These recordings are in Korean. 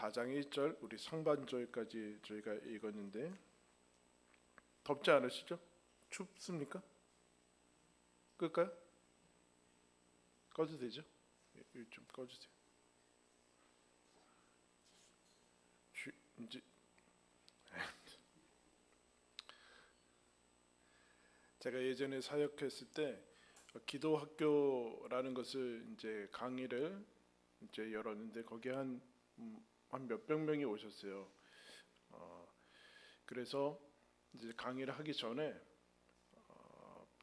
4장 1절 우리 상반절까지 저희가 읽었는데 덥지 않으시죠? 춥습니까? 끌까요? 꺼도 되죠? 좀 꺼주세요. 이제 제가 예전에 사역했을 때 기도 학교라는 것을 이제 강의를 이제 열었는데 거기에 한 몇백 명이 오셨어요. 그래서 이제 강의를 하기 전에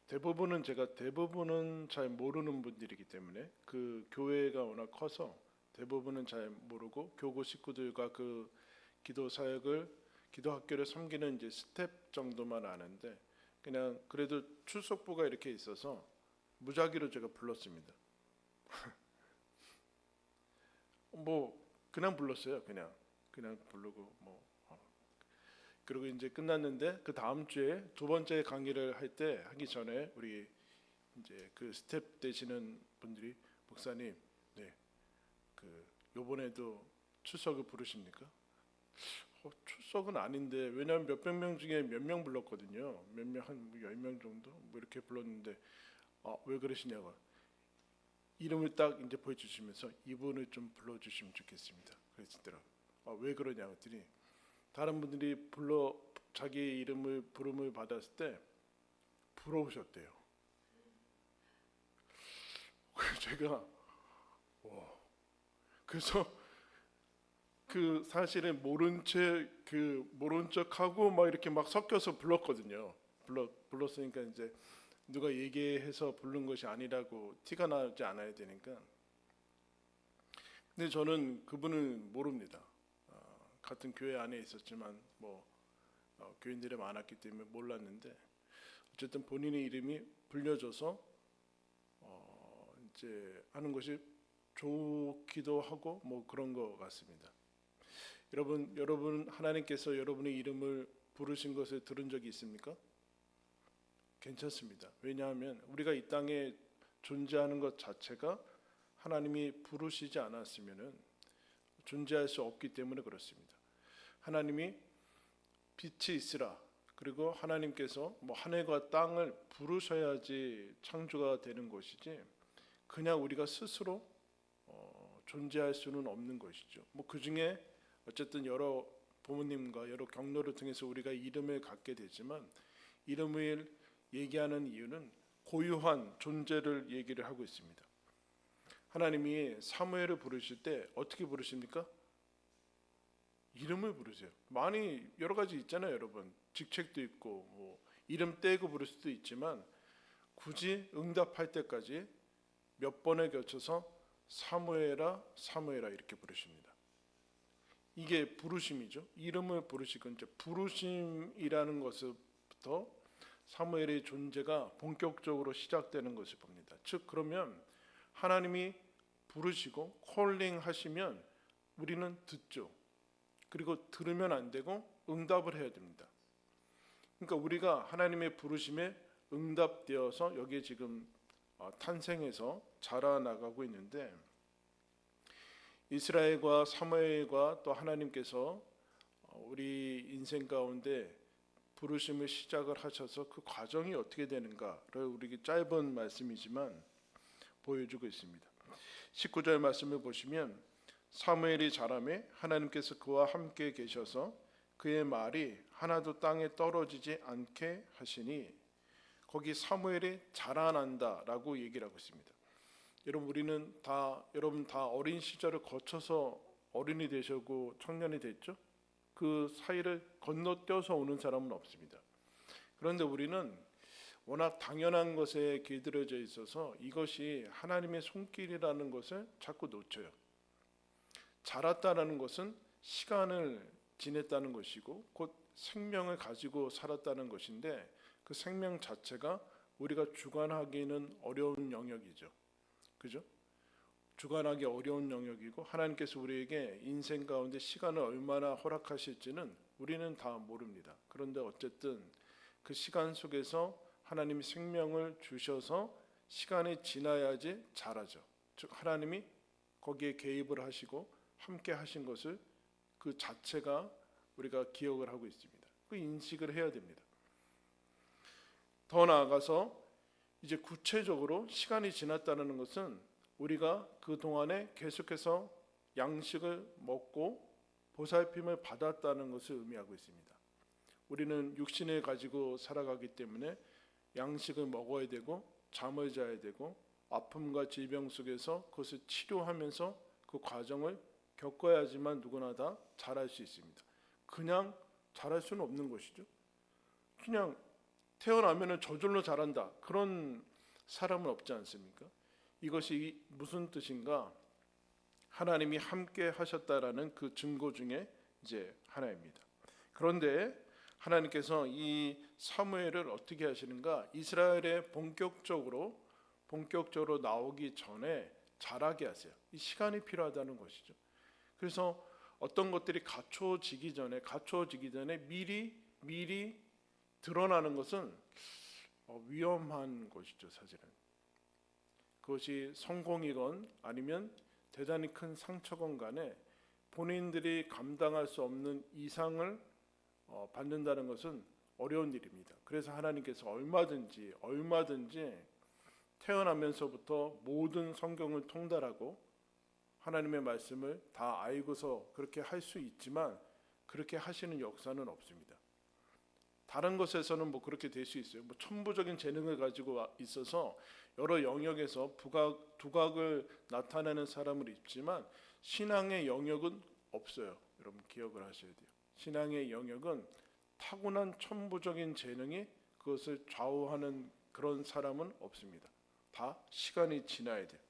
대부분은 잘 모르는 분들이기 때문에 그 교회가 워낙 커서 대부분은 잘 모르고 교구 식구들과 그 기도 사역을 기도 학교를 섬기는 이제 스텝 정도만 아는데 그냥 그래도 출석부가 이렇게 있어서 무작위로 제가 불렀습니다. 뭐 그냥 불렀어요. 그냥 부르고 뭐 그리고 이제 끝났는데 그 다음 주에 두 번째 강의를 하기 전에 우리 이제 그 스텝 되시는 분들이 목사님, 네, 그 요번에도 출석을 부르십니까? 출석은 아닌데 왜냐하면 몇백 명 중에 몇 명 불렀거든요. 몇 명 한 10명 정도 뭐 이렇게 불렀는데 왜 그러시냐고 이름을 딱 이제 보여주시면서 이분을 좀 불러주시면 좋겠습니다. 그랬더라고요. 왜 그러냐고 했더니 다른 분들이 자기 이름을 부름을 받았을 때 부러우셨대요. 제가 그래서 그 사실은 모른 척하고 막 이렇게 막 섞여서 불렀거든요. 불렀으니까 이제 누가 얘기해서 부른 것이 아니라고 티가 나지 않아야 되니까. 근데 저는 그분을 모릅니다. 같은 교회 안에 있었지만 뭐 교인들이 많았기 때문에 몰랐는데 어쨌든 본인의 이름이 불려져서 이제 하는 것이 좋기도 하고 뭐 그런 것 같습니다. 여러분 하나님께서 여러분의 이름을 부르신 것을 들은 적이 있습니까? 괜찮습니다. 왜냐하면 우리가 이 땅에 존재하는 것 자체가 하나님이 부르시지 않았으면은 존재할 수 없기 때문에 그렇습니다. 하나님이 빛이 있으라 그리고 하나님께서 뭐 하늘과 땅을 부르셔야지 창조가 되는 것이지 그냥 우리가 스스로 존재할 수는 없는 것이죠. 뭐 그 중에 어쨌든 여러 부모님과 여러 경로를 통해서 우리가 이름을 갖게 되지만 이름을 얘기하는 이유는 고유한 존재를 얘기를 하고 있습니다. 하나님이 사무엘을 부르실 때 어떻게 부르십니까? 이름을 부르세요. 많이 여러 가지 있잖아요, 여러분. 직책도 있고 뭐 이름 떼고 부를 수도 있지만 굳이 응답할 때까지 몇 번에 걸쳐서 사무엘아 사무엘아 이렇게 부르십니다. 이게 부르심이죠. 이름을 부르시고 이제 부르심이라는 것부터 사무엘의 존재가 본격적으로 시작되는 것을 봅니다. 즉 그러면 하나님이 부르시고 콜링 하시면 우리는 듣죠. 그리고 들으면 안 되고 응답을 해야 됩니다. 그러니까 우리가 하나님의 부르심에 응답되어서 여기에 지금 탄생해서 자라나가고 있는데 이스라엘과 사무엘과 또 하나님께서 우리 인생 가운데 부르심을 시작을 하셔서 그 과정이 어떻게 되는가를 우리에게 짧은 말씀이지만 보여주고 있습니다. 19절 말씀을 보시면 사무엘이 자라매 하나님께서 그와 함께 계셔서 그의 말이 하나도 땅에 떨어지지 않게 하시니 거기 사무엘이 자라난다라고 얘기를 하고 있습니다. 여러분 다 어린 시절을 거쳐서 어른이 되시고 청년이 됐죠? 그 사이를 건너뛰어서 오는 사람은 없습니다. 그런데 우리는 워낙 당연한 것에 길들여져 있어서 이것이 하나님의 손길이라는 것을 자꾸 놓쳐요. 자랐다는 것은 시간을 지냈다는 것이고 곧 생명을 가지고 살았다는 것인데 그 생명 자체가 우리가 주관하기는 어려운 영역이죠. 그죠? 주관하기 어려운 영역이고 하나님께서 우리에게 인생 가운데 시간을 얼마나 허락하실지는 우리는 다 모릅니다. 그런데 어쨌든 그 시간 속에서 하나님이 생명을 주셔서 시간이 지나야지 자라죠. 즉 하나님이 거기에 개입을 하시고 함께 하신 것을 그 자체가 우리가 기억을 하고 있습니다. 그 인식을 해야 됩니다. 더 나아가서 이제 구체적으로 시간이 지났다는 것은 우리가 그 동안에 계속해서 양식을 먹고 보살핌을 받았다는 것을 의미하고 있습니다. 우리는 육신을 가지고 살아가기 때문에 양식을 먹어야 되고 잠을 자야 되고 아픔과 질병 속에서 그것을 치료하면서 그 과정을 겪어야지만 누구나 다 잘할 수 있습니다. 그냥 잘할 수는 없는 것이죠. 그냥 태어나면 저절로 잘한다, 그런 사람은 없지 않습니까? 이것이 무슨 뜻인가? 하나님이 함께 하셨다라는 그 증거 중에 이제 하나입니다. 그런데 하나님께서 이 사무엘을 어떻게 하시는가? 이스라엘에 본격적으로 나오기 전에 자라게 하세요. 이 시간이 필요하다는 것이죠. 그래서 어떤 것들이 갖춰지기 전에 미리 드러나는 것은 위험한 것이죠. 사실은 그것이 성공이건 아니면 대단히 큰 상처건 간에 본인들이 감당할 수 없는 이상을 받는다는 것은 어려운 일입니다. 그래서 하나님께서 얼마든지 태어나면서부터 모든 성경을 통달하고 하나님의 말씀을 다 알고서 그렇게 할 수 있지만 그렇게 하시는 역사는 없습니다. 다른 것에서는 뭐 그렇게 될 수 있어요. 뭐 천부적인 재능을 가지고 있어서 여러 영역에서 두각을 나타내는 사람을 있지만 신앙의 영역은 없어요. 여러분 기억을 하셔야 돼요. 신앙의 영역은 타고난 천부적인 재능이 그것을 좌우하는 그런 사람은 없습니다. 다 시간이 지나야 돼요.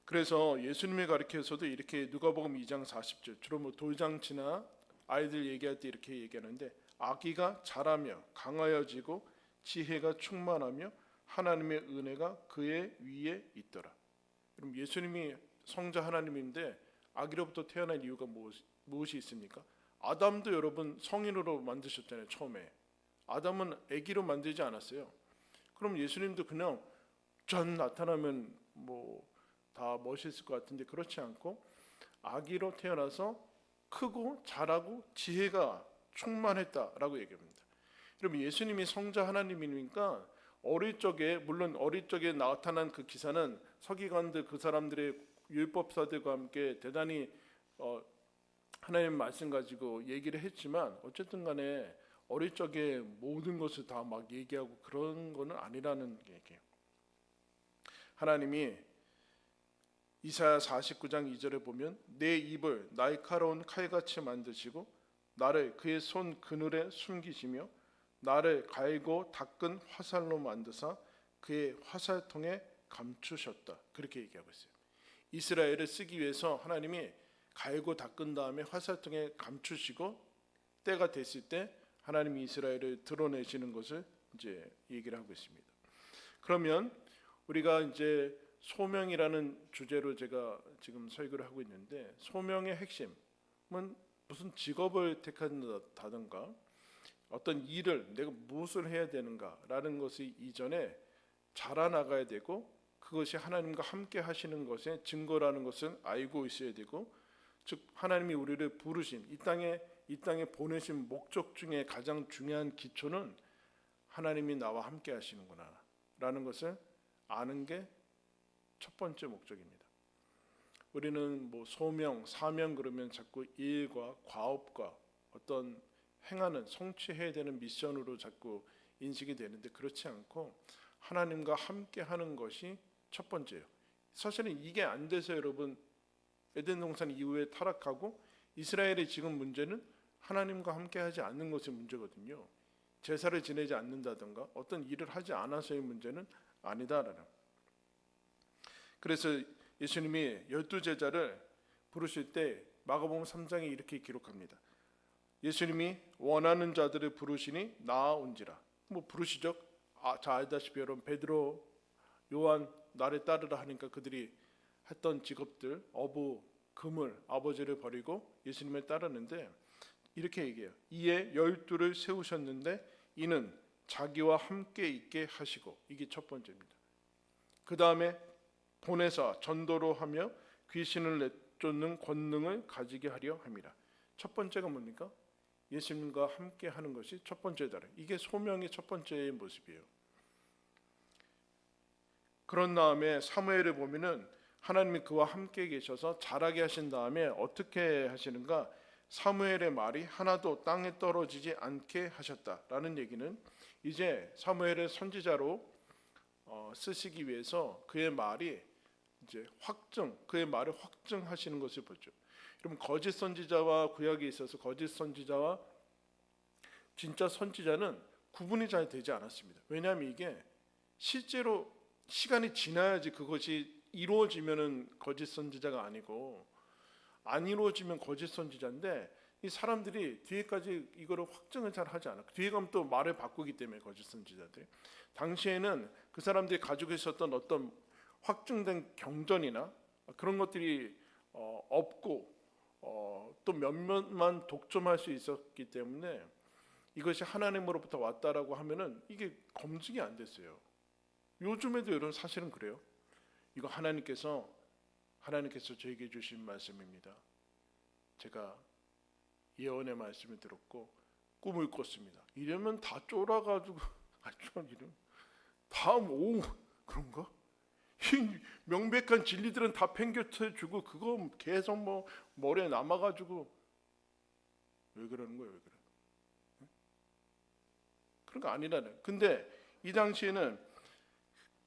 그래서 예수님의 가르쳐서도 이렇게 누가복음 2장 40절 주로 뭐 돌잔치나 아이들 얘기할 때 이렇게 얘기하는데 아기가 자라며 강하여지고 지혜가 충만하며 하나님의 은혜가 그의 위에 있더라. 그럼 예수님이 성자 하나님인데 아기로부터 태어난 이유가 무엇이 있습니까? 아담도 여러분 성인으로 만드셨잖아요. 처음에 아담은 아기로 만들지 않았어요. 그럼 예수님도 그냥 전 나타나면 뭐 다 멋있을 것 같은데 그렇지 않고 아기로 태어나서 크고 자라고 지혜가 충만했다라고 얘기합니다. 여러분 예수님이 성자 하나님이니까 어릴 적에 나타난 그 기사는 서기관들 그 사람들의 율법사들과 함께 대단히 하나님 말씀 가지고 얘기를 했지만 어쨌든 간에 어릴 적에 모든 것을 다 막 얘기하고 그런 거는 아니라는 얘기예요. 하나님이 이사야 49장 2절에 보면 내 입을 날카로운 칼같이 만드시고 나를 그의 손 그늘에 숨기시며 나를 갈고 닦은 화살로 만드사 그의 화살통에 감추셨다. 그렇게 얘기하고 있어요. 이스라엘을 쓰기 위해서 하나님이 갈고 닦은 다음에 화살통에 감추시고 때가 됐을 때 하나님이 이스라엘을 드러내시는 것을 이제 얘기를 하고 있습니다. 그러면 우리가 이제 소명이라는 주제로 제가 지금 설교를 하고 있는데 소명의 핵심은 무슨 직업을 택한다든가 어떤 일을 내가 무엇을 해야 되는가라는 것이 이전에 자라나가야 되고 그것이 하나님과 함께 하시는 것의 증거라는 것을 알고 있어야 되고 즉 하나님이 우리를 부르신 이 땅에 보내신 목적 중에 가장 중요한 기초는 하나님이 나와 함께 하시는구나라는 것을 아는 게 첫 번째 목적입니다. 우리는 뭐 소명, 사명 그러면 자꾸 일과 과업과 어떤 행하는 성취해야 되는 미션으로 자꾸 인식이 되는데 그렇지 않고 하나님과 함께 하는 것이 첫 번째예요. 사실은 이게 안 돼서 여러분 에덴 동산 이후에 타락하고 이스라엘의 지금 문제는 하나님과 함께 하지 않는 것이 문제거든요. 제사를 지내지 않는다든가 어떤 일을 하지 않아서의 문제는 아니다라는. 그래서 예수님이 12제자를 부르실 때 마가복음 3장에 이렇게 기록합니다. 예수님이 원하는 자들을 부르시니 나아온지라. 뭐 부르시죠? 자 알다시피 여러분 베드로, 요한 나를 따르라 하니까 그들이 했던 직업들 어부, 그물, 아버지를 버리고 예수님을 따르는데 이렇게 얘기해요. 이에 12를 세우셨는데 이는 자기와 함께 있게 하시고 이게 첫 번째입니다. 그 다음에 보내사 전도로 하며 귀신을 내쫓는 권능을 가지게 하려 함이라. 첫 번째가 뭡니까? 예수님과 함께 하는 것이 첫 번째다. 이게 소명의 첫 번째의 모습이에요. 그런 다음에 사무엘을 보면은 하나님이 그와 함께 계셔서 자라게 하신 다음에 어떻게 하시는가? 사무엘의 말이 하나도 땅에 떨어지지 않게 하셨다라는 얘기는 이제 사무엘을 선지자로 쓰시기 위해서 그의 말이 이제 그의 말을 확증하시는 것을 보죠. 여러분, 거짓 선지자와 구약에 있어서 거짓 선지자와 진짜 선지자는 구분이 잘 되지 않았습니다. 왜냐하면 이게 실제로 시간이 지나야지 그것이 이루어지면은 거짓 선지자가 아니고, 안 이루어지면 거짓 선지자인데, 이 사람들이 뒤에까지 이거를 확증을 잘 하지 않아. 뒤에 가면 또 말을 바꾸기 때문에 거짓 선지자들이. 당시에는 그 사람들이 가지고 있었던 어떤 확증된 경전이나 그런 것들이 없고 또 몇몇만 독점할 수 있었기 때문에 이것이 하나님으로부터 왔다라고 하면은 이게 검증이 안 됐어요. 요즘에도 여러분 사실은 그래요. 이거 하나님께서 저에게 주신 말씀입니다. 제가 예언의 말씀을 들었고 꿈을 꿨습니다. 이러면 다 쫄아가지고 이런 다음 오 그런가? 이 명백한 진리들은 다 팽겨쳐주고 그거 계속 뭐 머리에 남아가지고 왜 그러는 거예요? 왜 그래? 그런 거 아니라는. 근데 이 당시에는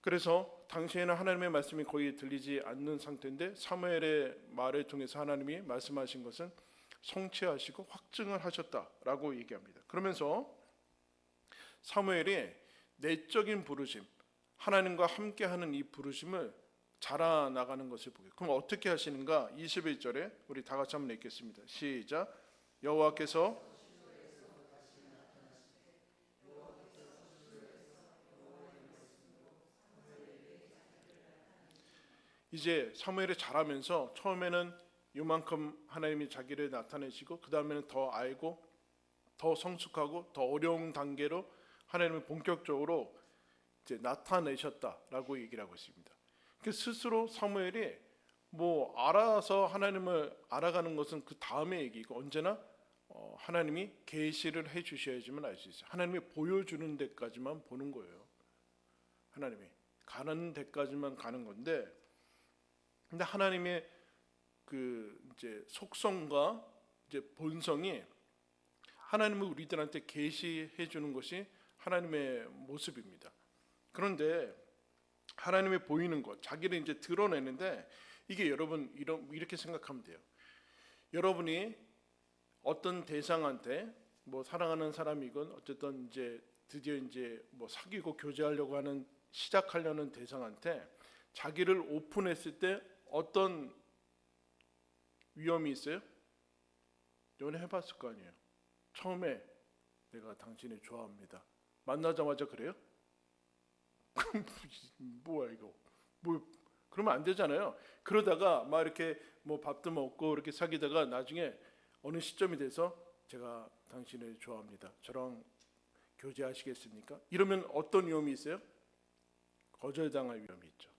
그래서 당시에는 하나님의 말씀이 거의 들리지 않는 상태인데 사무엘의 말을 통해서 하나님이 말씀하신 것은 성취하시고 확증을 하셨다라고 얘기합니다. 그러면서 사무엘이 내적인 부르심, 하나님과 함께하는 이 부르심을 자라나가는 것을 보게. 그럼 어떻게 하시는가? 21절에 우리 다 같이 한번 읽겠습니다. 시작. 여호와께서 이제 사무엘이 자라면서 처음에는 이만큼 하나님이 자기를 나타내시고 그 다음에는 더 알고 더 성숙하고 더 어려운 단계로 하나님을 본격적으로 이제 나타내셨다라고 얘기를 하고 있습니다. 그 스스로 사무엘이 뭐 알아서 하나님을 알아가는 것은 그 다음의 얘기고 언제나 하나님이 계시를 해주셔야지만 알 수 있어요. 하나님이 보여주는 데까지만 보는 거예요. 하나님이 가는 데까지만 가는 건데, 근데 하나님의 그 이제 속성과 이제 본성이 하나님을 우리들한테 계시해 주는 것이 하나님의 모습입니다. 그런데 하나님이 보이는 것, 자기를 이제 드러내는데 이게 여러분 이렇게 생각하면 돼요. 여러분이 어떤 대상한테 뭐 사랑하는 사람이건 어쨌든 이제 드디어 이제 뭐 사귀고 교제하려고 시작하려는 대상한테 자기를 오픈했을 때 어떤 위험이 있어요? 연애해봤을 거 아니에요. 처음에 내가 당신을 좋아합니다. 만나자마자 그래요? 뭐야 이거? 뭐 그러면 안 되잖아요. 그러다가 막 이렇게 뭐 밥도 먹고 이렇게 사귀다가 나중에 어느 시점이 돼서 제가 당신을 좋아합니다. 저랑 교제하시겠습니까? 이러면 어떤 위험이 있어요? 거절당할 위험이 있죠.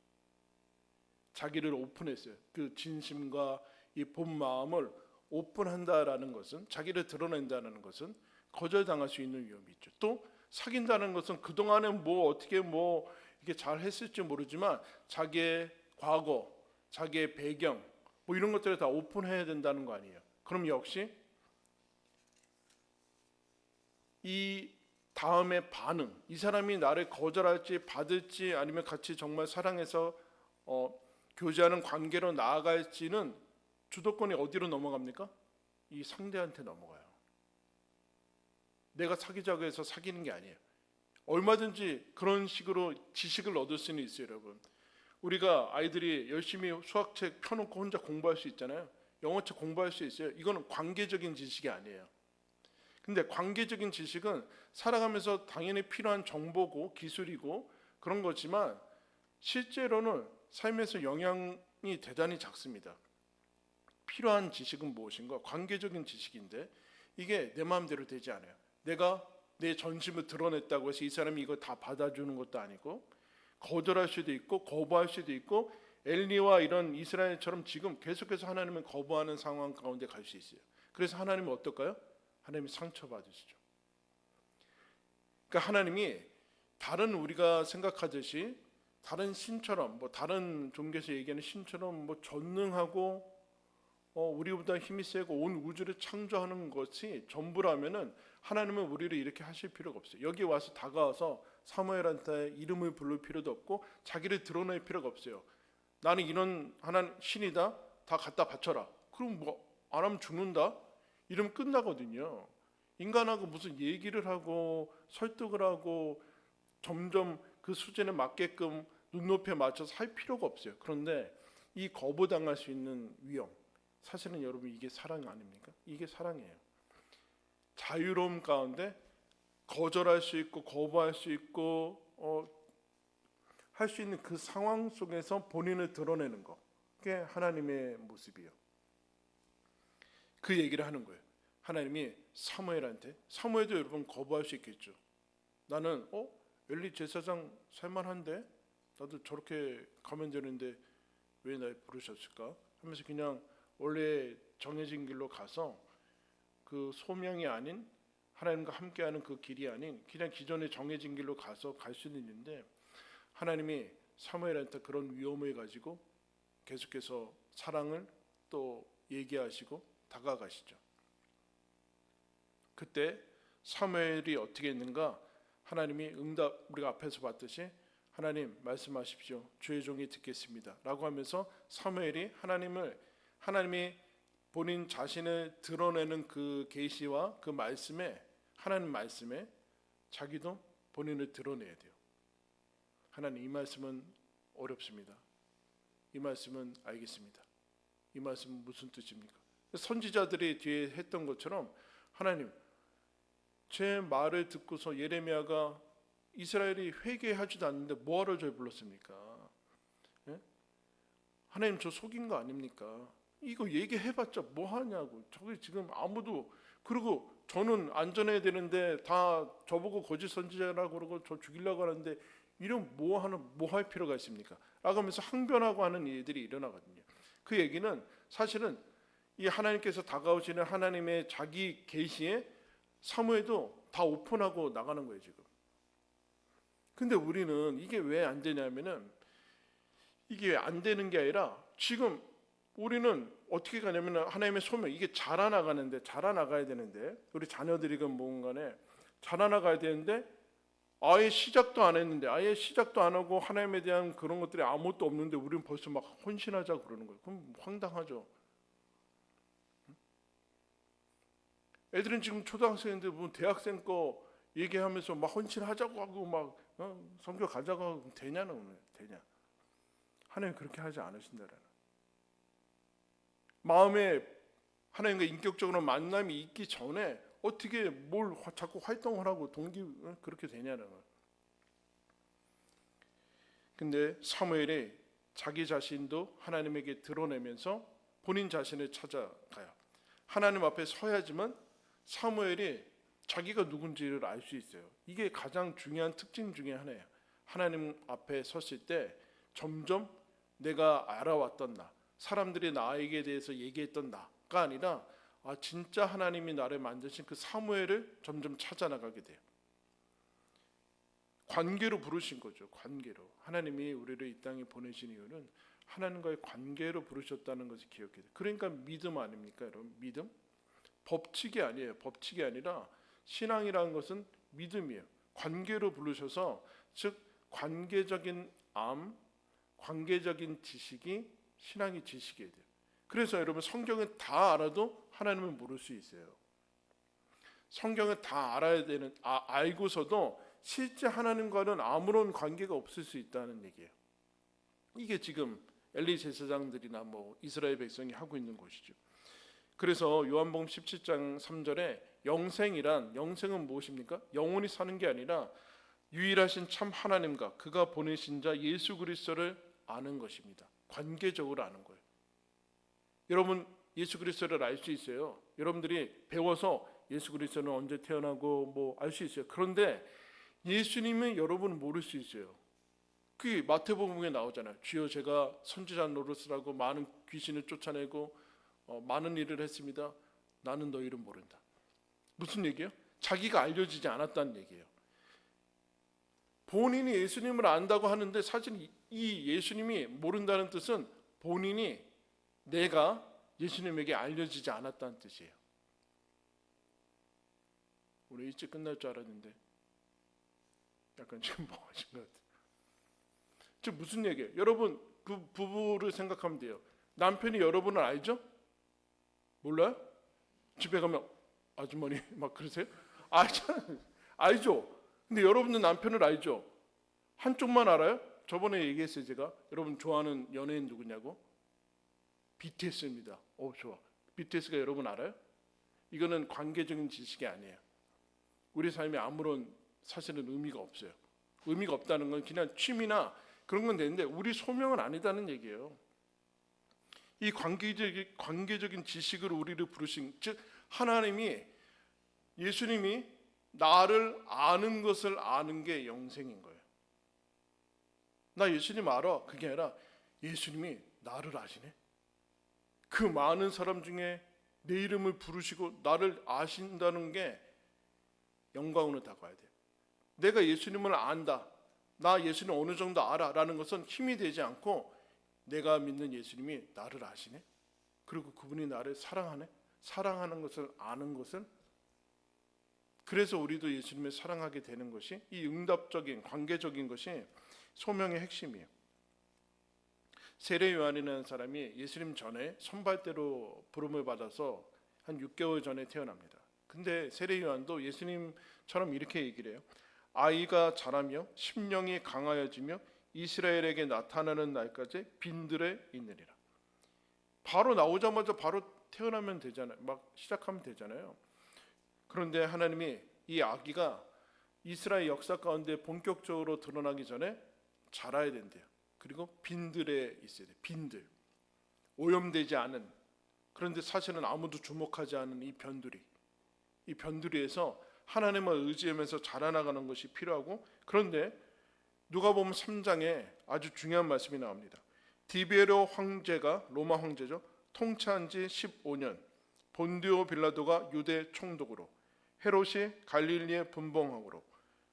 자기를 오픈했어요. 그 진심과 이 본 마음을 오픈한다라는 것은, 자기를 드러낸다는 것은 거절당할 수 있는 위험이 있죠. 또 사귄다는 것은 그동안에 뭐 어떻게 뭐 이게 잘 했을지 모르지만 자기의 과거, 자기의 배경 뭐 이런 것들을 다 오픈해야 된다는 거 아니에요. 그럼 역시 이 다음의 반응, 이 사람이 나를 거절할지 받을지 아니면 같이 정말 사랑해서 교제하는 관계로 나아갈지는 주도권이 어디로 넘어갑니까? 이 상대한테 넘어가요. 내가 사귀자고 해서 사귀는 게 아니에요. 얼마든지 그런 식으로 지식을 얻을 수는 있어요, 여러분. 우리가 아이들이 열심히 수학책 펴놓고 혼자 공부할 수 있잖아요. 영어책 공부할 수 있어요. 이거는 관계적인 지식이 아니에요. 근데 관계적인 지식은 살아가면서 당연히 필요한 정보고 기술이고 그런 거지만 실제로는 삶에서 영향이 대단히 작습니다. 필요한 지식은 무엇인가? 관계적인 지식인데 이게 내 마음대로 되지 않아요. 내가 내 전심을 드러냈다고 해서 이 사람이 이거 다 받아주는 것도 아니고 거절할 수도 있고 거부할 수도 있고 엘리와 이런 이스라엘처럼 지금 계속해서 하나님을 거부하는 상황 가운데 갈 수 있어요. 그래서 하나님은 어떨까요? 하나님이 상처받으시죠. 그러니까 하나님이 다른 우리가 생각하듯이 다른 신처럼 뭐 다른 종교에서 얘기하는 신처럼 뭐 전능하고 우리보다 힘이 세고 온 우주를 창조하는 것이 전부라면은 하나님은 우리를 이렇게 하실 필요가 없어요. 여기 와서 다가와서 사무엘한테 이름을 부를 필요도 없고 자기를 드러낼 필요가 없어요. 나는 이런 하나님 신이다. 다 갖다 바쳐라. 그럼 뭐 안 하면 죽는다. 이러면 끝나거든요. 인간하고 무슨 얘기를 하고 설득을 하고 점점 그 수준에 맞게끔 눈높이에 맞춰서 할 필요가 없어요. 그런데 이 거부당할 수 있는 위험, 사실은 여러분 이게 사랑 아닙니까? 이게 사랑이에요. 자유로움 가운데 거절할 수 있고 거부할 수 있고 할 수 있는 그 상황 속에서 본인을 드러내는 거, 그게 하나님의 모습이에요. 그 얘기를 하는 거예요. 하나님이 사무엘한테, 사무엘도 여러분 거부할 수 있겠죠. 나는 엘리 제사장 살만한데 나도 저렇게 가면 되는데 왜 날 부르셨을까 하면서 그냥 원래 정해진 길로 가서 그 소명이 아닌 하나님과 함께하는 그 길이 아닌 그냥 기존에 정해진 길로 가서 갈 수는 있는데, 하나님이 사무엘한테 그런 위험을 가지고 계속해서 사랑을 또 얘기하시고 다가가시죠. 그때 사무엘이 어떻게 했는가? 하나님이 응답, 우리가 앞에서 봤듯이 하나님 말씀하십시오. 주의 종이 듣겠습니다. 라고 하면서 사무엘이 하나님이 본인 자신을 드러내는 그 계시와 그 말씀에, 하나님 말씀에 자기도 본인을 드러내야 돼요. 하나님, 이 말씀은 어렵습니다. 이 말씀은 알겠습니다. 이 말씀은 무슨 뜻입니까? 선지자들이 뒤에 했던 것처럼 하나님, 제 말을 듣고서 예레미야가 이스라엘이 회개하지도 않는데 뭐하러 저를 불렀습니까? 예? 하나님, 저 속인 거 아닙니까? 이거 얘기해봤자 뭐하냐고. 저게 지금 아무도, 그리고 저는 안전해야 되는데 다 저보고 거짓 선지자라고 그러고 저 죽이려고 하는데 이런 뭐 할 필요가 있습니까? 라고 하면서 항변하고 하는 일들이 일어나거든요. 그 얘기는 사실은 이 하나님께서 다가오시는 하나님의 자기 계시에 사무엘도 다 오픈하고 나가는 거예요 지금. 근데 우리는 이게 왜 안 되냐면은, 이게 안 되는 게 아니라 지금 우리는 어떻게 가냐면 하나님의 소명, 이게 자라나가야 되는데 우리 자녀들이건 뭔가에 자라나가야 되는데 아예 시작도 안 했는데, 아예 시작도 안 하고 하나님에 대한 그런 것들이 아무것도 없는데 우리는 벌써 막 헌신하자고 그러는 거예요. 그럼 황당하죠. 애들은 지금 초등학생인데 뭐 대학생 거 얘기하면서 막 헌신하자고 하고 막 성교 가자고 하고 되냐는 되냐? 하나님 그렇게 하지 않으신다라는. 마음에 하나님과 인격적으로 만남이 있기 전에 어떻게 뭘 자꾸 활동을 하고 그렇게 되냐는 거예요. 근데 사무엘이 자기 자신도 하나님에게 드러내면서 본인 자신을 찾아가요. 하나님 앞에 서야지만 사무엘이 자기가 누군지를 알 수 있어요. 이게 가장 중요한 특징 중에 하나예요. 하나님 앞에 섰을 때 점점 내가 알아왔던 나, 사람들이 나에게 대해서 얘기했던 나가 아니라 진짜 하나님이 나를 만드신 그 사무엘을 점점 찾아나가게 돼요. 관계로 부르신 거죠. 관계로. 하나님이 우리를 이 땅에 보내신 이유는 하나님과의 관계로 부르셨다는 것을 기억해야 돼요. 그러니까 믿음 아닙니까, 여러분? 믿음? 법칙이 아니에요. 법칙이 아니라 신앙이라는 것은 믿음이에요. 관계로 부르셔서, 즉 관계적인 관계적인 지식이 신앙의 지식이어야 돼요. 그래서 여러분, 성경을 다 알아도 하나님을 모를 수 있어요. 성경을 다 알아야 되는, 알고서도 실제 하나님과는 아무런 관계가 없을 수 있다는 얘기예요. 이게 지금 엘리 제사장들이나 이스라엘 백성이 하고 있는 것이죠. 그래서 요한복음 17장 3절에 영생은 무엇입니까? 영원히 사는 게 아니라 유일하신 참 하나님과 그가 보내신 자 예수 그리스도를 아는 것입니다. 관계적으로 아는 거예요. 여러분, 예수 그리스도를 알 수 있어요. 여러분들이 배워서 예수 그리스도는 언제 태어나고 알 수 있어요. 그런데 예수님은 여러분은 모를 수 있어요. 그게 마태복음에 나오잖아요. 주여 제가 선지자 노릇을 하고 많은 귀신을 쫓아내고 많은 일을 했습니다. 나는 너희를 모른다. 무슨 얘기예요? 자기가 알려지지 않았다는 얘기예요. 본인이 예수님을 안다고 하는데 사실 이 예수님이 모른다는 뜻은 본인이 내가 예수님에게 알려지지 않았다는 뜻이에요. 우리 일찍 끝날 줄 알았는데 약간 지금 멍하신 것 같아요. 지금 무슨 얘기예요? 여러분 그 부부를 생각하면 돼요. 남편이 여러분을 알죠? 몰라요? 집에 가면 아주머니 막 그러세요? 알죠? 근데 여러분은 남편을 알죠? 한쪽만 알아요? 저번에 얘기했어요. 제가 여러분 좋아하는 연예인 누구냐고? BTS입니다. 좋아. BTS가 여러분 알아요? 이거는 관계적인 지식이 아니에요. 우리 삶에 아무런 사실은 의미가 없어요. 의미가 없다는 건 그냥 취미나 그런 건 되는데 우리 소명은 아니다는 얘기예요. 이 관계적인 지식으로 우리를 부르신, 즉 하나님이, 예수님이 나를 아는 것을 아는 게 영생인 거예요. 나 예수님 알아. 그게 아니라 예수님이 나를 아시네. 그 많은 사람 중에 내 이름을 부르시고 나를 아신다는 게 영광으로 다가와야 돼요. 내가 예수님을 안다, 나 예수님 어느 정도 알아 라는 것은 힘이 되지 않고 내가 믿는 예수님이 나를 아시네, 그리고 그분이 나를 사랑하네, 사랑하는 것을 아는 것을, 그래서 우리도 예수님을 사랑하게 되는 것이, 이 응답적인 관계적인 것이 소명의 핵심이에요. 세례 요한이라는 사람이 예수님 전에 선발대로 부름을 받아서 한 6개월 전에 태어납니다. 근데 세례 요한도 예수님처럼 이렇게 얘기를 해요. 아이가 자라며 심령이 강하여지며 이스라엘에게 나타나는 날까지 빈들에 있느니라. 바로 나오자마자 바로 태어나면 되잖아요. 막 시작하면 되잖아요. 그런데 하나님이 이 아기가 이스라엘 역사 가운데 본격적으로 드러나기 전에 자라야 된대요. 그리고 빈들에 있어야 돼요. 빈들, 오염되지 않은, 그런데 사실은 아무도 주목하지 않은 이 변두리에서 하나님을 의지하면서 자라나가는 것이 필요하고, 그런데 누가복음 3장에 아주 중요한 말씀이 나옵니다. 디베로 황제가, 로마 황제죠, 통치한 지 15년 본디오 빌라도가 유대 총독으로, 헤롯이 갈릴리의 분봉왕으로,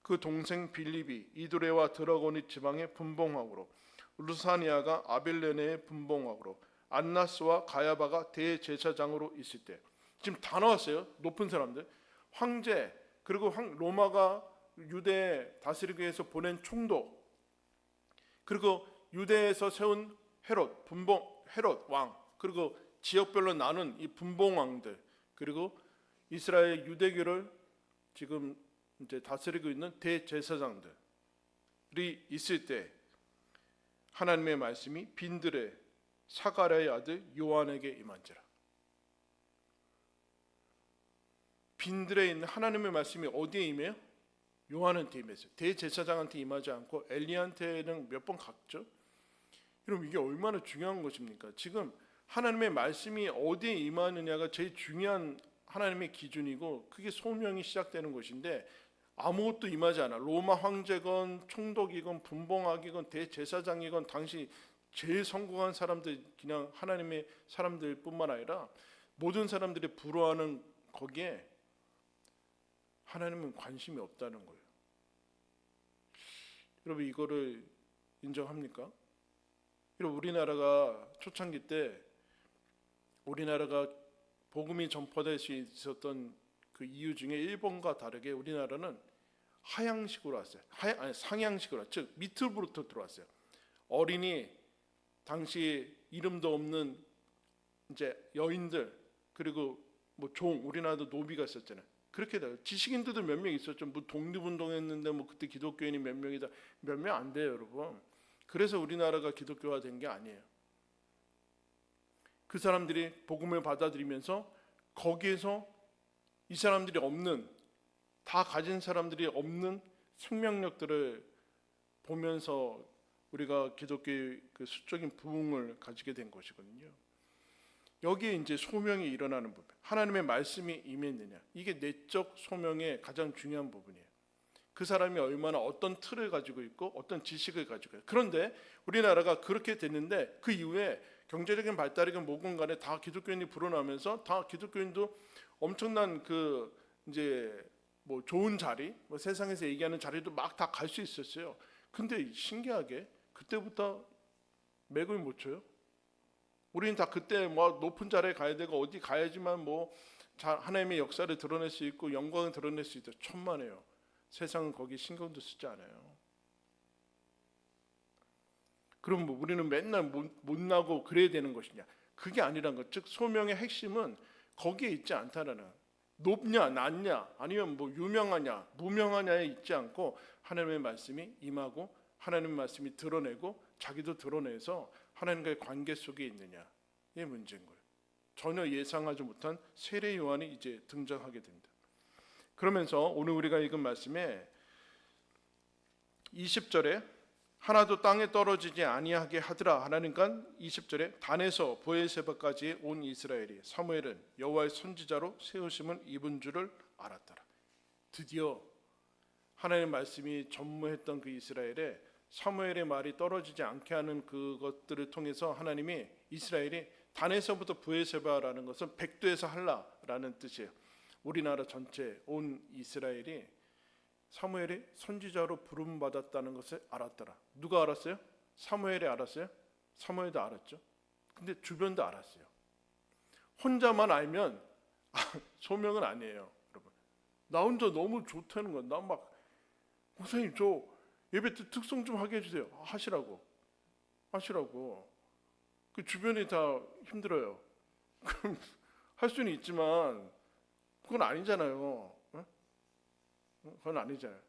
그 동생 빌립이 이두레와 드라고니 지방의 분봉왕으로, 루사니아가 아벨레네의 분봉왕으로, 안나스와 가야바가 대제사장으로 있을 때, 지금 다 나왔어요. 높은 사람들, 황제, 그리고 로마가 유대 다스리기 위해서 보낸 총독, 그리고 유대에서 세운 헤롯 왕, 그리고 지역별로 나눈 이 분봉 왕들, 그리고 이스라엘 유대교를 지금 이제 다스리고 있는 대제사장들이 있을 때 하나님의 말씀이 빈들의 사가랴의 아들 요한에게 임한지라. 빈들에 있는 하나님의 말씀이 어디에 임해요? 요한한테 임했어요. 대제사장한테 임하지 않고 엘리야한테는 몇 번 갔죠. 여러분 이게 얼마나 중요한 것입니까? 지금 하나님의 말씀이 어디에 임하느냐가 제일 중요한 하나님의 기준이고, 그게 소명이 시작되는 것인데 아무것도 임하지 않아. 로마 황제건 총독이건 분봉왕이건 대제사장이건 당시 제일 성공한 사람들, 그냥 하나님의 사람들 뿐만 아니라 모든 사람들이 부러워하는 거기에 하나님은 관심이 없다는 거예요. 여러분 이거를 인정합니까? 여러분 우리나라가 초창기 때 우리나라가 복음이 전파될 수 있었던 그 이유 중에 일본과 다르게 우리나라는 하향식으로 왔어요. 상향식으로, 즉 밑으로부터 들어왔어요. 어린이, 당시 이름도 없는 이제 여인들, 그리고 뭐 종, 우리나라도 노비가 있었잖아요. 그렇게 돼요. 지식인들도 몇 명 있었죠. 뭐 독립운동했는데 뭐 그때 기독교인이 몇 명이다, 몇 명 안 돼요, 여러분. 그래서 우리나라가 기독교화 된 게 아니에요. 그 사람들이 복음을 받아들이면서 거기에서 이 사람들이 없는, 다 가진 사람들이 없는 생명력들을 보면서 우리가 기독교의 그 수적인 부흥을 가지게 된 것이거든요. 여기에 이제 소명이 일어나는 부분, 하나님의 말씀이 임했느냐, 이게 내적 소명의 가장 중요한 부분이에요. 그 사람이 얼마나 어떤 틀을 가지고 있고 어떤 지식을 가지고 있고. 그런데 우리나라가 그렇게 됐는데 그 이후에 경제적인 발달이건 뭐건 간에 다 기독교인이 불어나면서 다 기독교인도 엄청난 그 이제 뭐 좋은 자리, 뭐 세상에서 얘기하는 자리도 막 다 갈 수 있었어요. 근데 신기하게 그때부터 맥을 못 쳐요. 우리는 다 그때 뭐 높은 자리에 가야 되고 어디 가야지만 뭐 하나님의 역사를 드러낼 수 있고 영광을 드러낼 수 있다. 천만에요. 세상은 거기 신경도 쓰지 않아요. 그럼 뭐 우리는 맨날 못나고 그래야 되는 것이냐? 그게 아니란 것. 즉 소명의 핵심은 거기에 있지 않다라는. 높냐, 낮냐, 아니면 뭐 유명하냐, 무명하냐에 있지 않고 하나님의 말씀이 임하고 하나님의 말씀이 드러내고 자기도 드러내서 하나님과의 관계 속에 있느냐의 문제인 거예요. 전혀 예상하지 못한 세례 요한이 이제 등장하게 됩니다. 그러면서 오늘 우리가 읽은 말씀에 20절에 하나도 땅에 떨어지지 아니하게 하더라 하나니까 20절에 단에서 브에르세바까지 온 이스라엘이 사무엘은 여호와의 선지자로 세우심을 입은 줄을 알았더라. 드디어 하나님의 말씀이 전무했던 그 이스라엘에 사무엘의 말이 떨어지지 않게 하는 그것들을 통해서 하나님이 이스라엘이 단에서부터 브에르세바라는 것은 백두에서 할라라는 뜻이에요. 우리나라 전체 온 이스라엘이 사무엘이 선지자로 부름받았다는 것을 알았더라. 누가 알았어요? 사무엘이 알았어요? 사무엘도 알았죠. 근데 주변도 알았어요. 혼자만 알면 소명은 아니에요, 여러분. 나 혼자 너무 좋다는 건 나 막 목사님 저 예배 때 특송 좀 하게 해주세요. 하시라고. 그 주변이 다 힘들어요. 그럼 할 수는 있지만 그건 아니잖아요. 그건 아니잖아요.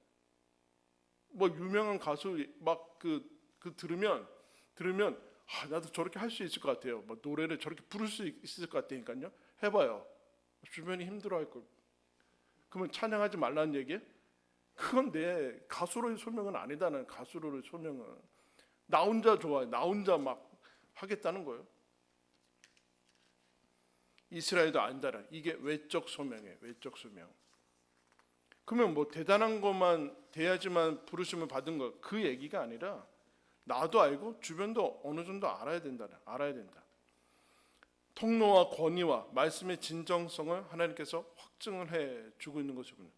뭐 유명한 가수 막 그 들으면 나도 저렇게 할 수 있을 것 같아요. 뭐 노래를 저렇게 부를 수 있을 것 같다니까요. 해봐요. 주변이 힘들어할 걸. 그러면 찬양하지 말라는 얘기예요? 그건 내 가수로의 소명은 아니다는 가수로의 소명은 나 혼자 좋아해. 나 혼자 막 하겠다는 거예요. 이스라엘도 안다라. 이게 외적 소명이에요. 외적 소명. 그러면 뭐 대단한 것만 돼야지만 부르심을 받은 거 그 얘기가 아니라 나도 알고 주변도 어느 정도 알아야 된다. 통로와 권위와 말씀의 진정성을 하나님께서 확증을 해주고 있는 것이군요.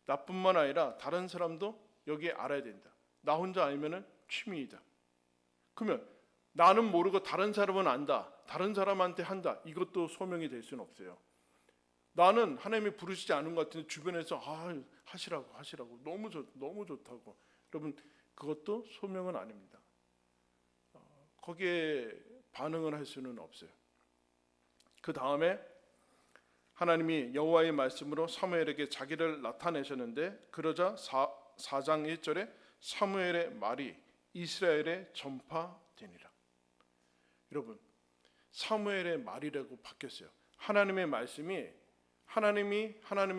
나뿐만 아니라 다른 사람도 여기에 알아야 된다. 나 혼자 알면은 취미이다. 그러면 나는 모르고 다른 사람은 안다. 다른 사람한테 한다. 이것도 소명이 될 수는 없어요. 나는 하나님이 부르시지 않은 것 같은데 주변에서 하시라고 너무 좋다고. 여러분 그것도 소명은 아닙니다. 거기에 반응을 할 수는 없어요. 그 다음에 하나님이 여호와의 말씀으로 사무엘에게 자기를 나타내셨는데 그러자 4장 1절에 사무엘의 말이 이스라엘에 전파되니라. 여러분 사무엘의 말이라고 바뀌었어요. 하나님의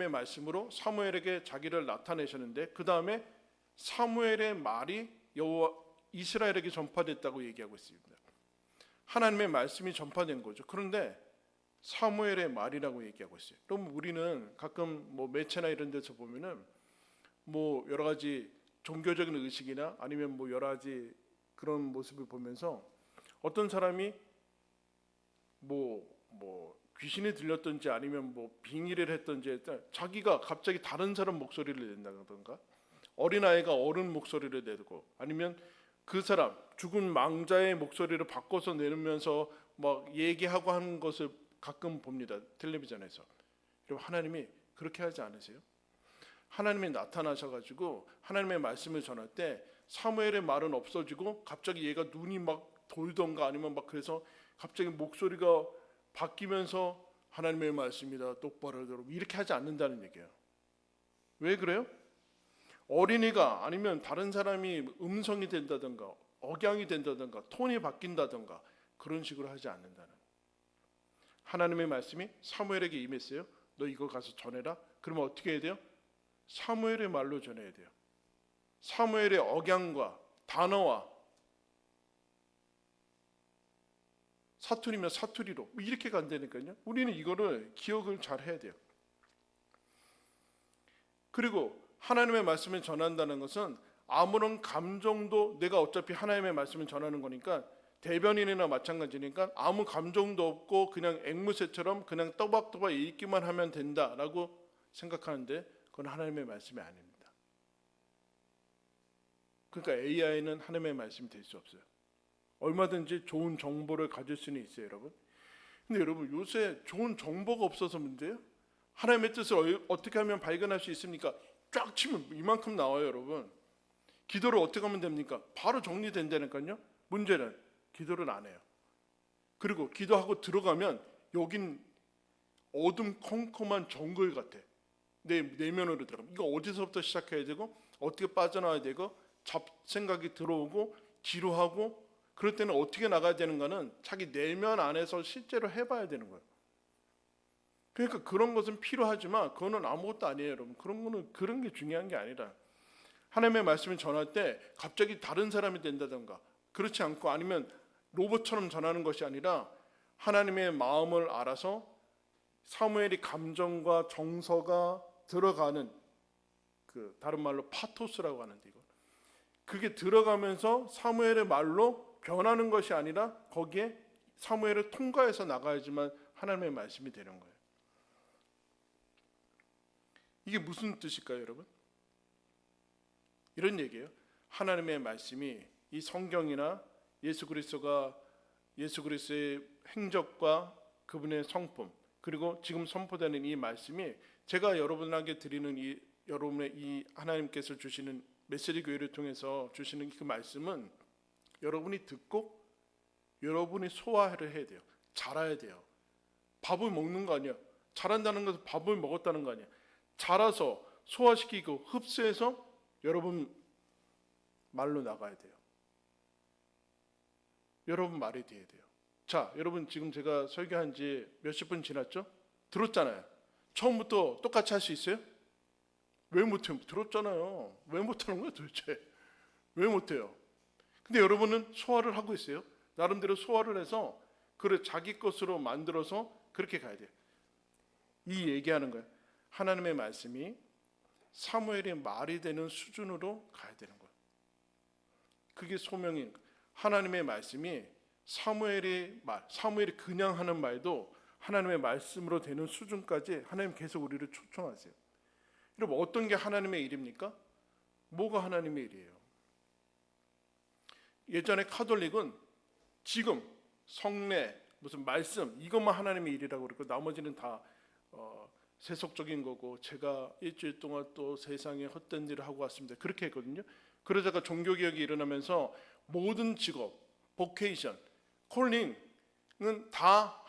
말씀으로 사무엘에게 자기를 나타내셨는데 그 다음에 사무엘의 말이 여호와 이스라엘에게 전파됐다고 얘기하고 있습니다. 하나님의 말씀이 전파된 거죠. 그런데 사무엘의 말이라고 얘기하고 있어요. 그럼 우리는 가끔 뭐 매체나 이런 데서 보면은 뭐 여러 가지 종교적인 의식이나 아니면 뭐 여러 가지 그런 모습을 보면서 어떤 사람이 뭐 귀신이 들렸든지 아니면 뭐 빙의를 했든지 자기가 갑자기 다른 사람 목소리를 낸다던가 어린아이가 어른 목소리를 내고 아니면 그 사람 죽은 망자의 목소리를 바꿔서 내면서 막 얘기하고 하는 것을 가끔 봅니다. 텔레비전에서. 여러분 하나님이 그렇게 하지 않으세요? 하나님이 나타나셔가지고 하나님의 말씀을 전할 때 사무엘의 말은 없어지고 갑자기 얘가 눈이 막 돌던가 아니면 막 그래서 갑자기 목소리가 바뀌면서 하나님의 말씀이다 똑바로 들어 이렇게 하지 않는다는 얘기예요. 왜 그래요? 어린이가 아니면 다른 사람이 음성이 된다든가 억양이 된다든가 톤이 바뀐다든가 그런 식으로 하지 않는다는. 하나님의 말씀이 사무엘에게 임했어요. 너 이거 가서 전해라. 그러면 어떻게 해야 돼요? 사무엘의 말로 전해야 돼요. 사무엘의 억양과 단어와 사투리면 사투리로 이렇게 간다니까요. 우리는 이거를 기억을 잘 해야 돼요. 그리고 하나님의 말씀을 전한다는 것은 아무런 감정도, 내가 어차피 하나님의 말씀을 전하는 거니까 대변인이나 마찬가지니까 아무 감정도 없고 그냥 앵무새처럼 그냥 떠박떠박 읽기만 하면 된다라고 생각하는데 그건 하나님의 말씀이 아닙니다. 그러니까 AI는 하나님의 말씀이 될 수 없어요. 얼마든지 좋은 정보를 가질 수는 있어요, 여러분. 근데 여러분, 요새 좋은 정보가 없어서 문제예요. 하나님의 뜻을 어떻게 하면 발견할 수 있습니까? 쫙 치면 이만큼 나와요, 여러분. 기도를 어떻게 하면 됩니까? 바로 정리된다니까요. 문제는 기도를 안 해요. 그리고 기도하고 들어가면 여긴 어둠컴컴한 정글 같아. 내 내면으로 들어가면 이거 어디서부터 시작해야 되고 어떻게 빠져나와야 되고 잡생각이 들어오고 지루하고 그럴 때는 어떻게 나가야 되는가는 자기 내면 안에서 실제로 해봐야 되는 거예요. 그러니까 그런 것은 필요하지만 그거는 아무것도 아니에요, 여러분. 그런 게 중요한 게 아니라 하나님의 말씀을 전할 때 갑자기 다른 사람이 된다던가 그렇지 않고 아니면 로봇처럼 전하는 것이 아니라 하나님의 마음을 알아서 사무엘이 감정과 정서가 들어가는 그 다른 말로 파토스라고 하는데 이거 그게 들어가면서 사무엘의 말로 변하는 것이 아니라 거기에 사무엘을 통과해서 나가야지만 하나님의 말씀이 되는 거예요. 이게 무슨 뜻일까요, 여러분? 이런 얘기예요. 하나님의 말씀이 이 성경이나 예수 그리스도의 행적과 그분의 성품 그리고 지금 선포되는 이 말씀이 제가 여러분에게 드리는 여러분의 이 하나님께서 주시는 메시지 교회를 통해서 주시는 그 말씀은 여러분이 듣고 여러분이 소화를 해야 돼요. 자라야 돼요. 밥을 먹는 거 아니야. 자란다는 것은 밥을 먹었다는 거 아니야. 자라서 소화시키고 흡수해서 여러분 말로 나가야 돼요. 여러분 말이 돼야 돼요. 자, 여러분 지금 제가 설교한 지 몇십 분 지났죠? 들었잖아요. 처음부터 똑같이 할 수 있어요? 왜 못해요? 들었잖아요. 왜 못하는 거예요 도대체? 왜 못해요? 근데 여러분은 소화를 하고 있어요. 나름대로 소화를 해서 그를 자기 것으로 만들어서 그렇게 가야 돼요. 이 얘기하는 거예요. 하나님의 말씀이 사무엘의 말이 되는 수준으로 가야 되는 거예요. 그게 소명인 거예요. 하나님의 말씀이 사무엘이 그냥 하는 말도 하나님의 말씀으로 되는 수준까지 하나님 계속 우리를 초청하세요. 여러분 어떤 게 하나님의 일입니까? 뭐가 하나님의 일이에요? 예전에 카톨릭은 지금 성례 무슨 말씀 이것만 하나님의 일이라고 그랬고 나머지는 다 세속적인 거고 제가 일주일 동안 또 세상에 헛된 일을 하고 왔습니다. 그렇게 했거든요. 그러다가 종교개혁이 일어나면서 모든 직업, 보케이션, 콜링은 다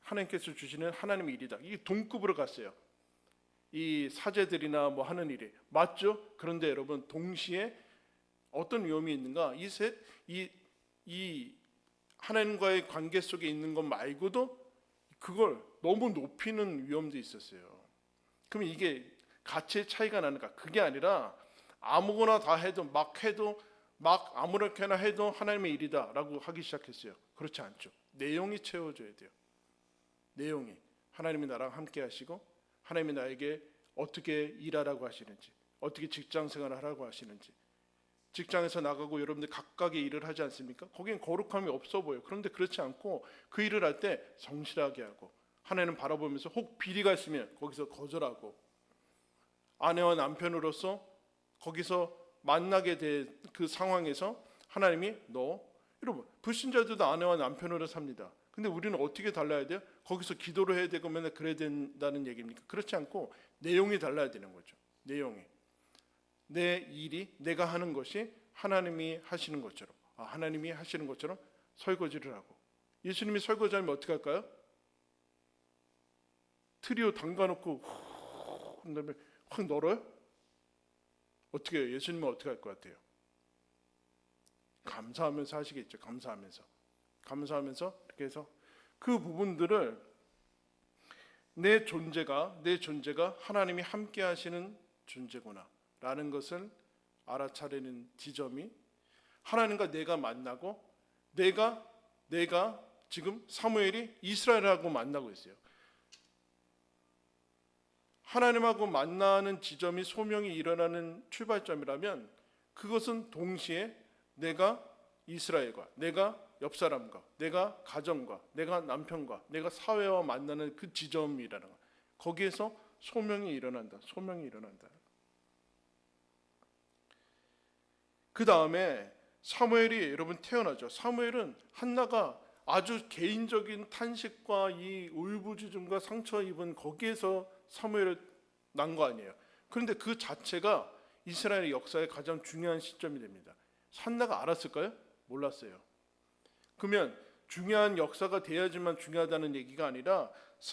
하나님께서 주시는 하나님의 일이다. 이게 동급으로 갔어요. 이 사제들이나 뭐 하는 일이 맞죠? 그런데 여러분 동시에 어떤 위험이 있는가? 이 하나님과의 관계 속에 있는 것 말고도 그걸 너무 높이는 위험도 있었어요. 그럼 이게 가치의 차이가 나는가? 그게 아니라 아무거나 다 해도 막 아무렇게나 해도 하나님의 일이다라고 하기 시작했어요. 그렇지 않죠. 내용이 채워져야 돼요. 내용이 하나님이 나랑 함께 하시고 하나님이 나에게 어떻게 일하라고 하시는지 어떻게 직장생활을 하라고 하시는지 직장에서 나가고 여러분들 각각의 일을 하지 않습니까? 거기엔 거룩함이 없어 보여요. 그런데 그렇지 않고 그 일을 할 때 성실하게 하고 하나님 바라보면서 혹 비리가 있으면 거기서 거절하고 아내와 남편으로서 거기서 만나게 된 그 상황에서 하나님이 여러분 불신자들도 아내와 남편으로 삽니다. 근데 우리는 어떻게 달라야 돼요? 거기서 기도를 해야 되고 맨날 그래야 된다는 얘기입니까? 그렇지 않고 내용이 달라야 되는 거죠. 내용이 내 일이 내가 하는 것이 하나님이 하시는 것처럼 하나님이 하시는 것처럼 설거지를 하고 예수님이 설거지하면 어떻게 할까요? 트리오 담가놓고 그다음에 확 널어요? 어떻게 해요? 예수님은 어떻게 할 것 같아요? 감사하면서 하시겠죠. 감사하면서 이렇게 해서 그 부분들을 내 존재가 하나님이 함께 하시는 존재구나 라는 것을 알아차리는 지점이 하나님과 내가 만나고 내가 지금 사무엘이 이스라엘하고 만나고 있어요. 하나님하고 만나는 지점이 소명이 일어나는 출발점이라면 그것은 동시에 내가 이스라엘과 내가 옆 사람과 내가 가정과 내가 남편과 내가 사회와 만나는 그 지점이라는 거. 거기에서 소명이 일어난다. 소명이 일어난다. 그 다음에 사무엘이 여러분 태어나죠. 사무엘은 한나가 아주 개인적인 탄식과 이 울부짖음과 상처 입은 거기에서 사무엘을 난 거 아니에요. 그런데 그 자체가 이스라엘의 역사의 가장 중요한 시점이 됩니다. 한나가 알았을까요? 몰랐어요. 그러면 중요한 역사가 돼야지만 중요하다는 얘기가 아니라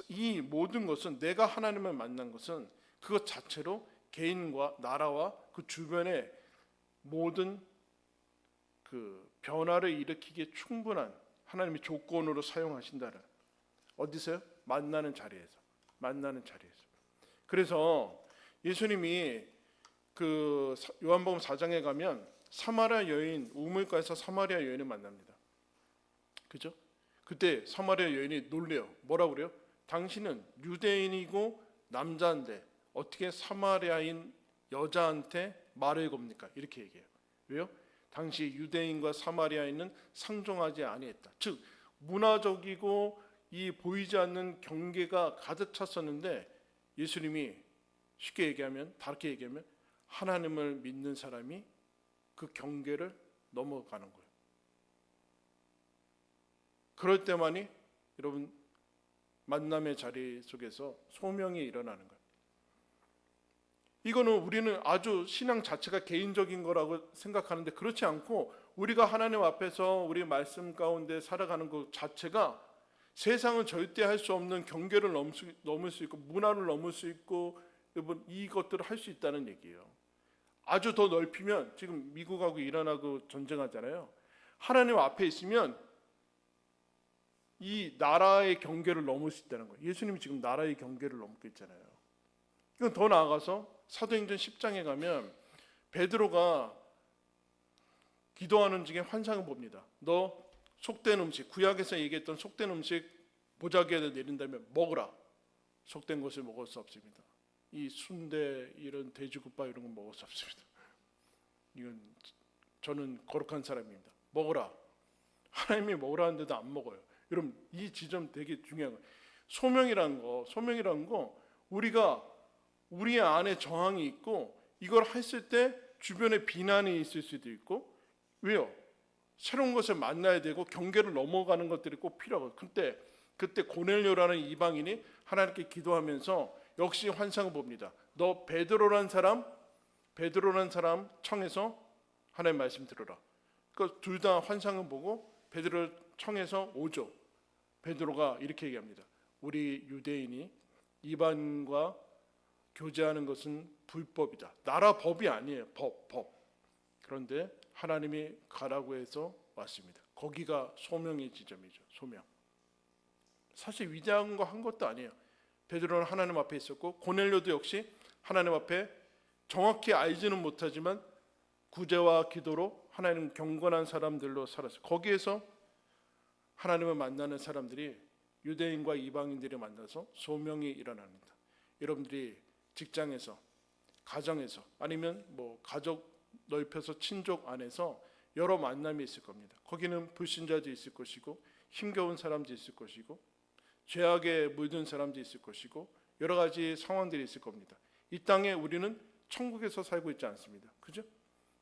이 모든 것은 내가 하나님을 만난 것은 그것 자체로 개인과 나라와 그 주변의 모든 그 변화를 일으키기에 충분한 하나님의 조건으로 사용하신다는 어디서요? 만나는 자리에서. 그래서 예수님이 그 요한복음 4장에 가면 사마리아 여인 우물가에서 사마리아 여인을 만납니다. 그죠? 그때 사마리아 여인이 놀래요. 뭐라고 그래요? 당신은 유대인이고 남자인데 어떻게 사마리아인 여자한테 말을 겁니까? 이렇게 얘기해요. 왜요? 당시 유대인과 사마리아인은 상종하지 아니했다. 즉 문화적이고 이 보이지 않는 경계가 가득 찼었는데 예수님이 쉽게 얘기하면 다르게 얘기하면 하나님을 믿는 사람이 그 경계를 넘어가는 거예요. 그럴 때만이 여러분 만남의 자리 속에서 소명이 일어나는 거예요. 이거는 우리는 아주 신앙 자체가 개인적인 거라고 생각하는데 그렇지 않고 우리가 하나님 앞에서 우리 말씀 가운데 살아가는 것 자체가 세상은 절대 할 수 없는 경계를 넘을 수 있고 문화를 넘을 수 있고 여러분 이것들을 할 수 있다는 얘기예요. 아주 더 넓히면 지금 미국하고 이란하고 전쟁하잖아요. 하나님 앞에 있으면 이 나라의 경계를 넘을 수 있다는 거예요. 예수님이 지금 나라의 경계를 넘고 있잖아요. 이건 더 나아가서 사도행전 10장에 가면 베드로가 기도하는 중에 환상을 봅니다. 너 속된 음식, 구약에서 얘기했던 속된 음식 보자기에 내린다면 먹으라. 속된 것을 먹을 수 없습니다. 이 순대 이런 돼지국밥 이런 건 먹을 수 없습니다. 이건 저는 거룩한 사람입니다. 먹으라. 하나님이 먹으라는데도 안 먹어요. 여러분 이 지점 되게 중요한 거예요. 소명이라는 거 우리가 우리 안에 저항이 있고 이걸 했을 때 주변에 비난이 있을 수도 있고 왜요? 새로운 것을 만나야 되고 경계를 넘어가는 것들이 꼭 필요하고 그때 고넬료라는 이방인이 하나님께 기도하면서 역시 환상을 봅니다. 너 베드로란 사람 청해서 하나님 말씀 들으라. 그러니까 둘 다 환상을 보고 베드로를 청해서 오죠. 베드로가 이렇게 얘기합니다. 우리 유대인이 이방인과 교제하는 것은 불법이다. 나라 법이 아니에요. 법. 그런데 하나님이 가라고 해서 왔습니다. 거기가 소명의 지점이죠. 소명. 사실 위대한 거 한 것도 아니에요. 베드로는 하나님 앞에 있었고 고넬료도 역시 하나님 앞에 정확히 알지는 못하지만 구제와 기도로 하나님 경건한 사람들로 살았어요. 거기에서 하나님을 만나는 사람들이 유대인과 이방인들이 만나서 소명이 일어납니다. 여러분들이 직장에서, 가정에서 아니면 뭐 가족 넓혀서 친족 안에서 여러 만남이 있을 겁니다. 거기는 불신자도 있을 것이고 힘겨운 사람도 있을 것이고 죄악에 물든 사람도 있을 것이고 여러 가지 상황들이 있을 겁니다. 이 땅에 우리는 천국에서 살고 있지 않습니다. 그죠?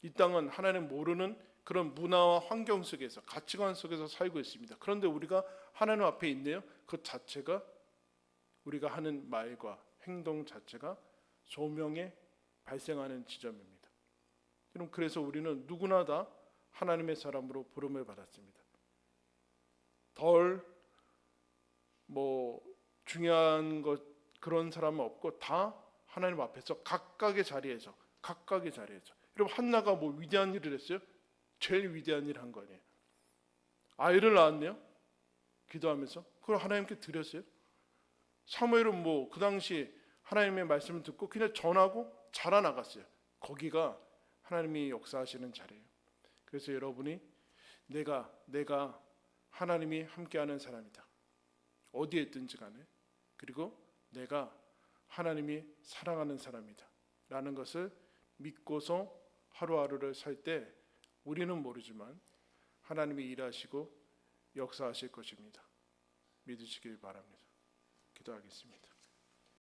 이 땅은 하나님 모르는 그런 문화와 환경 속에서 가치관 속에서 살고 있습니다. 그런데 우리가 하나님 앞에 있네요. 그 자체가 우리가 하는 말과 행동 자체가 소명에 발생하는 지점입니다. 여러분 그래서 우리는 누구나 다 하나님의 사람으로 부름을 받았습니다. 덜 중요한 것 그런 사람은 없고 다 하나님 앞에서 각각의 자리에서 여러분 한나가 위대한 일을 했어요? 제일 위대한 일 한 거 아니에요? 아이를 낳았네요. 기도하면서 그걸 하나님께 드렸어요. 사무엘은 그 당시 하나님의 말씀을 듣고 그냥 전하고 자라나갔어요. 거기가 하나님이 역사하시는 자리예요. 그래서 여러분이 내가 하나님이 함께하는 사람이다. 어디에 있든지 간에. 그리고 내가 하나님이 사랑하는 사람이다 라는 것을 믿고서 하루하루를 살 때 우리는 모르지만 하나님이 일하시고 역사하실 것입니다. 믿으시길 바랍니다. 기도하겠습니다.